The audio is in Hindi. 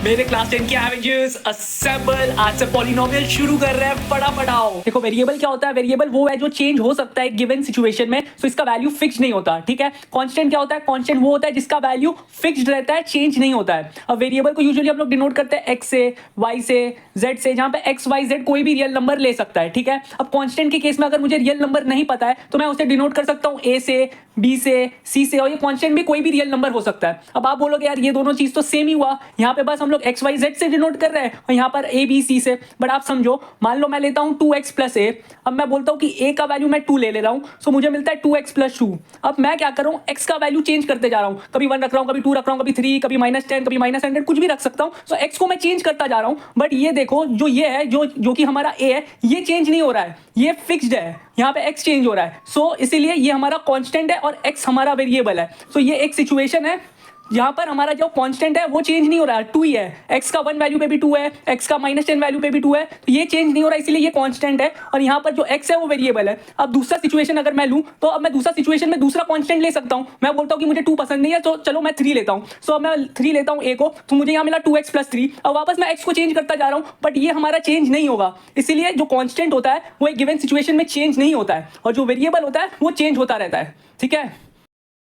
मेरे क्लास 10 के एवेंजर्स असेंबल। आज से पॉलिनोमियल शुरू कर रहे हैं, फटाफट आओ। देखो वेरिएबल क्या होता है? वेरिएबल वो है जो चेंज हो सकता है गिवन सिचुएशन में, सो इसका वैल्यू फिक्स नहीं होता, ठीक है। कांस्टेंट क्या होता है? कांस्टेंट वो होता है जिसका वैल्यू फिक्स्ड रहता है, चेंज नहीं होता है। अब वेरिएबल को यूजुअली हम लोग डिनोट करते हैं एक्स से, वाई से, जेड से, जहां पे एक्स वाई जेड कोई भी रियल नंबर ले सकता है, ठीक है। अब कांस्टेंट के केस में अगर मुझे रियल नंबर नहीं पता है तो मैं उसे डिनोट कर सकता हूं ए से, बी से, सी से, और ये कांस्टेंट भी कोई भी रियल नंबर हो सकता है। अब आप बोलोगे यार ये दोनों चीज तो सेम ही हुआ, यहाँ पे बस हम लोग एक्स वाई जेड से डिनोट कर रहे हैं और यहाँ पर ए बी सी से। बट आप समझो, मान लो मैं लेता हूँ 2x प्लस ए। अब मैं बोलता हूँ कि ए का वैल्यू मैं 2 ले रहा हूँ, सो मुझे मिलता है 2x प्लस 2। अब मैं क्या कर रहा हूँ? एक्स का वैल्यू चेंज करते जा रहा हूँ, कभी 1 रख रहा हूँ, कभी 2 रख रहा हूँ, कभी 3, कभी -10, कभी -100, कुछ भी रख सकता हूँ। सो एक्स को मैं चेंज करता जा रहा हूँ। बट ये देखो, जो ये है, जो कि हमारा ए है, ये चेंज नहीं हो रहा है, ये फिक्स्ड है। यहाँ पे x चेंज हो रहा है, सो इसीलिए ये हमारा कांस्टेंट है और x हमारा वेरिएबल है। सो ये एक सिचुएशन है यहाँ पर हमारा जो कांस्टेंट है वो चेंज नहीं हो रहा है, 2 ही है। x का 1 वैल्यू पे भी 2 है, x का -10 वैल्यू पे भी 2 है, तो ये चेंज नहीं हो रहा है, इसीलिए ये कांस्टेंट है। और यहाँ पर जो x है वो वेरिएबल है। अब दूसरा सिचुएशन अगर मैं लूँ तो अब मैं दूसरा सिचुएशन में दूसरा कांस्टेंट ले सकता हूँ। मैं बोलता हूँ कि मुझे 2 पसंद नहीं है, तो चलो मैं 3 लेता हूँ। सो अब मैं 3 लेता हूँ a को, तो मुझे यहाँ मिला 2x प्लस 3। अब वापस मैं x को चेंज करता जा रहा हूँ, बट ये हमारा चेंज नहीं होगा। इसीलिए जो कांस्टेंट होता है वो एक गिवन सिचुएशन में चेंज नहीं होता है, और जो वेरिएबल होता है वो चेंज होता रहता है, ठीक है।